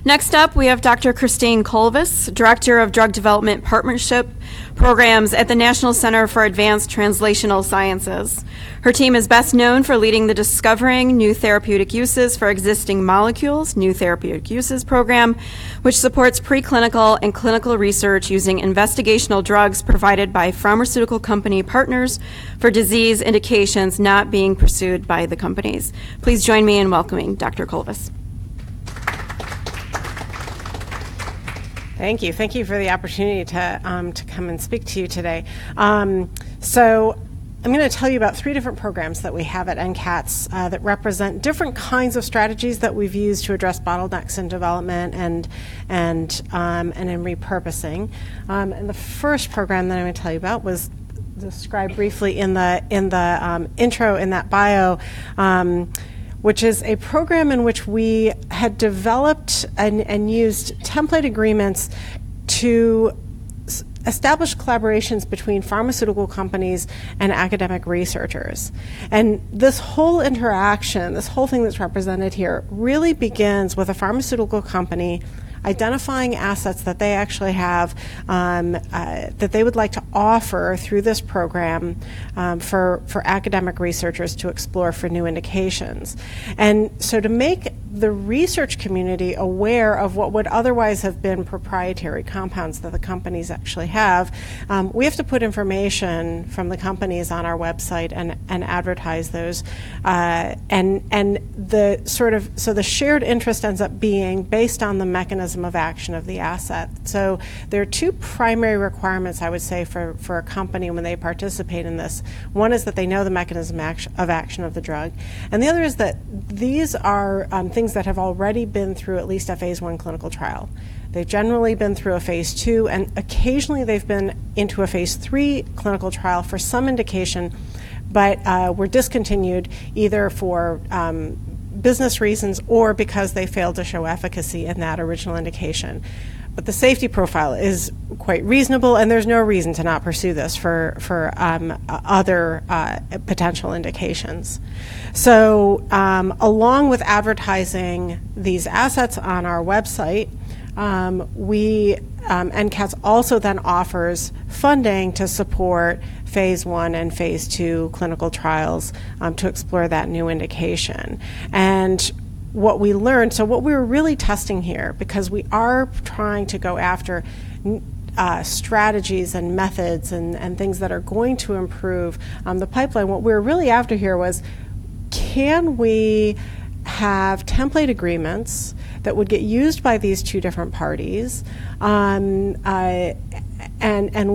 Next up, we have Dr. Christine Colvis, Director of Drug Development Partnership Programs at the National Center for Advanced Translational Sciences. Her team is best known for leading the Discovering New Therapeutic Uses for Existing Molecules, New Therapeutic Uses program, which supports preclinical and clinical research using investigational drugs provided by pharmaceutical company partners for disease indications not being pursued by the companies. Please join me in welcoming Dr. Colvis. Thank you. Thank you for the opportunity to come and speak to you today. So I'm going to tell you about 3 different programs that we have at NCATS that represent different kinds of strategies that we've used to address bottlenecks in development and in repurposing. And the first program that I'm going to tell you about was described briefly in the intro in that bio. Which is a program in which we had developed and used template agreements to establish collaborations between pharmaceutical companies and academic researchers. And this whole interaction, this whole thing that's represented here, really begins with a pharmaceutical company identifying assets that they actually have that they would like to offer through this program for academic researchers to explore for new indications. And so to make the research community aware of what would otherwise have been proprietary compounds that the companies actually have, we have to put information from the companies on our website and advertise those. And the shared interest ends up being based on the mechanism of action of the asset. So there are 2 primary requirements, I would say, for a company when they participate in this. One is that they know the mechanism of action of the drug, and the other is that these are things that have already been through at least a phase 1 clinical trial. They've generally been through a phase 2, and occasionally they've been into a phase 3 clinical trial for some indication, but were discontinued either for business reasons or because they failed to show efficacy in that original indication. But the safety profile is quite reasonable, and there's no reason to not pursue this for other potential indications. So along with advertising these assets on our website, NCATS also then offers funding to support phase 1 and phase 2 clinical trials to explore that new indication. And what we learned, so what we were really testing here, because we are trying to go after strategies and methods and things that are going to improve the pipeline, what we were really after here was, can we have template agreements that would get used by these 2 different parties and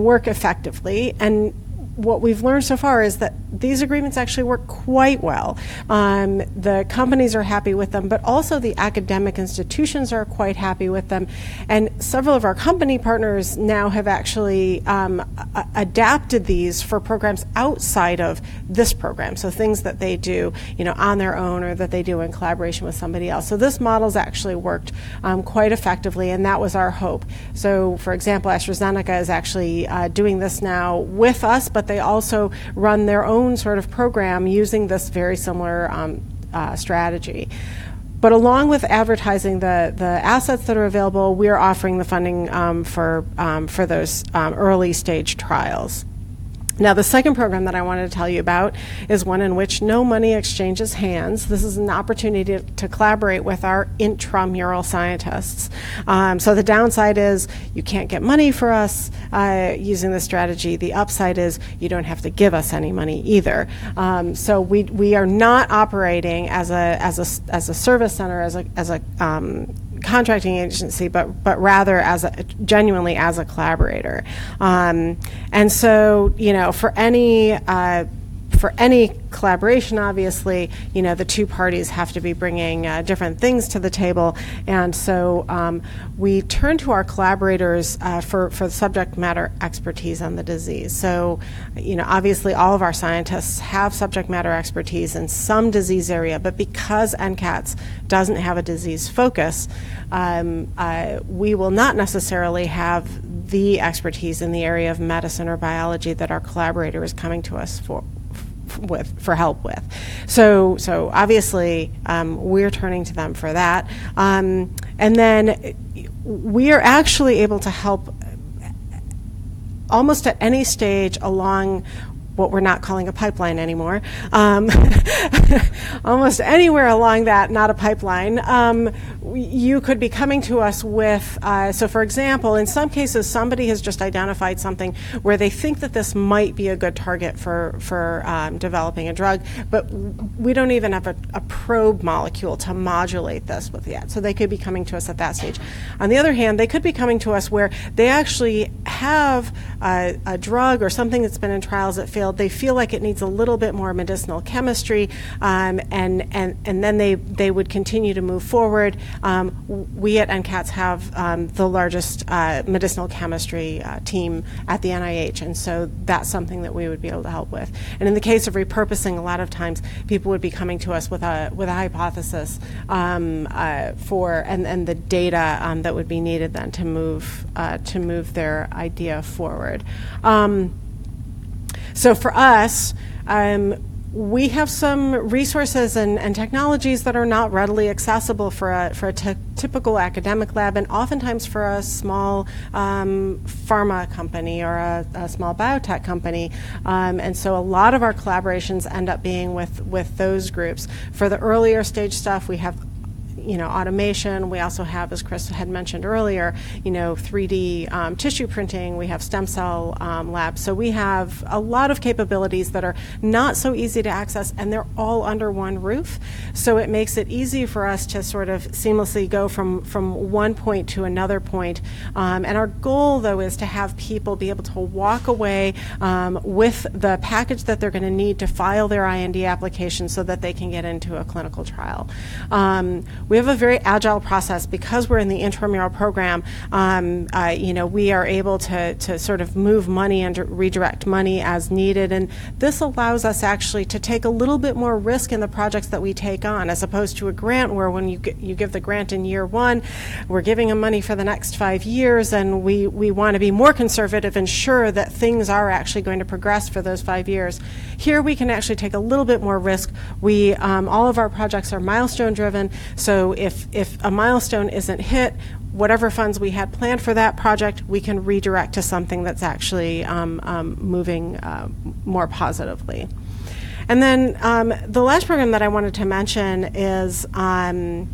work effectively? And what we've learned so far is that these agreements actually work quite well. The companies are happy with them, but also the academic institutions are quite happy with them. And several of our company partners now have actually adapted these for programs outside of this program. So things that they do, on their own or that they do in collaboration with somebody else. So this model's actually worked quite effectively, and that was our hope. So, for example, AstraZeneca is actually doing this now with us, but they also run their own sort of program using this very similar strategy. But along with advertising the assets that are available, we are offering the funding for those early stage trials. Now, the second program that I wanted to tell you about is one in which no money exchanges hands. This is an opportunity to collaborate with our intramural scientists. So the downside is you can't get money for us using this strategy. The upside is you don't have to give us any money either. So we are not operating as a service center, as a contracting agency, but rather genuinely as a collaborator. And so, for any collaboration, obviously, the 2 parties have to be bringing different things to the table. And so we turn to our collaborators for subject matter expertise on the disease. So, obviously all of our scientists have subject matter expertise in some disease area, but because NCATS doesn't have a disease focus, we will not necessarily have the expertise in the area of medicine or biology that our collaborator is coming to us for help with. So obviously we're turning to them for that. And then we are actually able to help almost at any stage along what we're not calling a pipeline anymore, almost anywhere along that, not a pipeline. You could be coming to us with, so for example, in some cases, somebody has just identified something where they think that this might be a good target for developing a drug, but we don't even have a probe molecule to modulate this with yet. So they could be coming to us at that stage. On the other hand, they could be coming to us where they actually have a drug or something that's been in trials that failed. They feel like it needs a little bit more medicinal chemistry, and then they would continue to move forward. We at NCATS have the largest medicinal chemistry team at the NIH, and so that's something that we would be able to help with. And in the case of repurposing, a lot of times people would be coming to us with a hypothesis for and the data that would be needed then to move their idea forward. So for us, we have some resources and technologies that are not readily accessible for a typical academic lab, and oftentimes for a small pharma company or a small biotech company. And so a lot of our collaborations end up being with those groups. For the earlier stage stuff, we have automation. We also have, as Chris had mentioned earlier, 3D tissue printing. We have stem cell labs. So we have a lot of capabilities that are not so easy to access, and they're all under one roof. So it makes it easy for us to sort of seamlessly go from one point to another point. And our goal, though, is to have people be able to walk away with the package that they're going to need to file their IND application so that they can get into a clinical trial. We have a very agile process because we're in the intramural program. We are able to sort of move money and redirect money as needed, and this allows us actually to take a little bit more risk in the projects that we take on, as opposed to a grant where when you give the grant in year one, we're giving them money for the next 5 years, and we want to be more conservative and sure that things are actually going to progress for those 5 years. Here we can actually take a little bit more risk. All of our projects are milestone driven, so if a milestone isn't hit, whatever funds we had planned for that project, we can redirect to something that's actually moving more positively. And then the last program that I wanted to mention is, and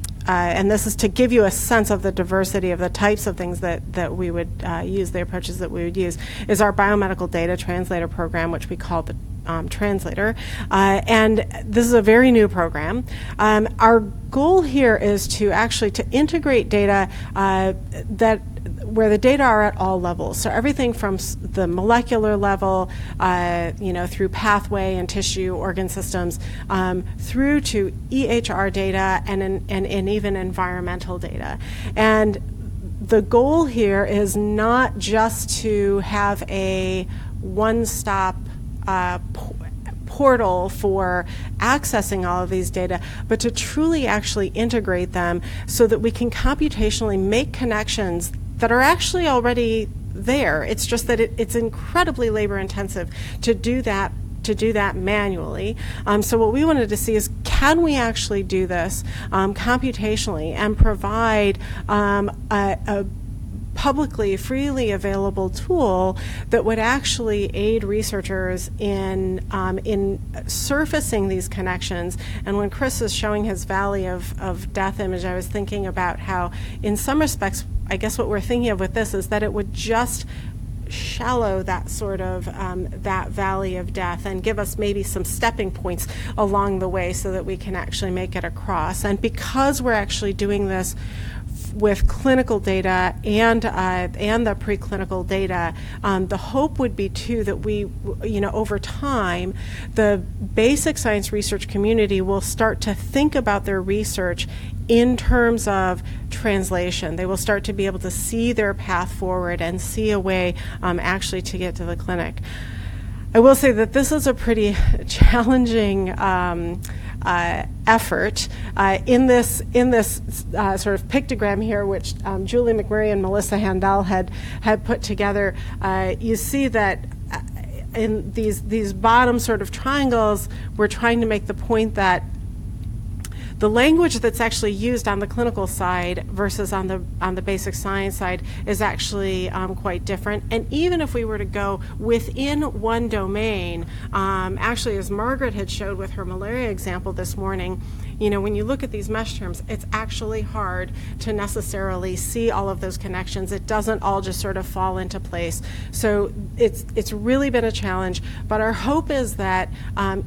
this is to give you a sense of the diversity of the types of things that we would use, the approaches that we would use, is our biomedical data translator program, which we call the Translator. And this is a very new program. Our goal here is to actually to integrate data where the data are at all levels. So everything from the molecular level, through pathway and tissue organ systems, through to EHR data and even environmental data. And the goal here is not just to have a one-stop portal for accessing all of these data, but to truly actually integrate them so that we can computationally make connections that are actually already there. It's just that it's incredibly labor intensive to do that manually. So what we wanted to see is, can we actually do this computationally and provide a publicly, freely available tool that would actually aid researchers in surfacing these connections. And when Chris is showing his valley of death image, I was thinking about how, in some respects, I guess what we're thinking of with this is that it would just shallow that sort of that valley of death and give us maybe some stepping points along the way so that we can actually make it across. And because we're actually doing this with clinical data and the preclinical data, the hope would be too that we, over time, the basic science research community will start to think about their research in terms of translation. They will start to be able to see their path forward and see a way actually to get to the clinic. I will say that this is a pretty challenging effort. In this sort of pictogram here, which Julie McMurray and Melissa Handel had put together, you see that in these bottom sort of triangles, we're trying to make the point that The language that's actually used on the clinical side versus on the basic science side is actually quite different. And even if we were to go within one domain, actually, as Margaret had showed with her malaria example this morning, when you look at these mesh terms, it's actually hard to necessarily see all of those connections. It doesn't all just sort of fall into place. So it's really been a challenge. But our hope is that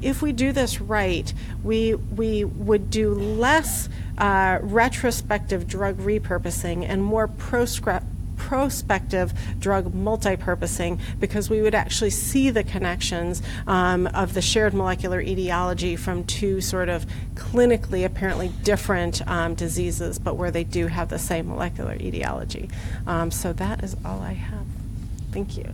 if we do this right, we would do less retrospective drug repurposing and more prospective drug multipurposing, because we would actually see the connections of the shared molecular etiology from two sort of clinically apparently different diseases, but where they do have the same molecular etiology. So that is all I have. Thank you.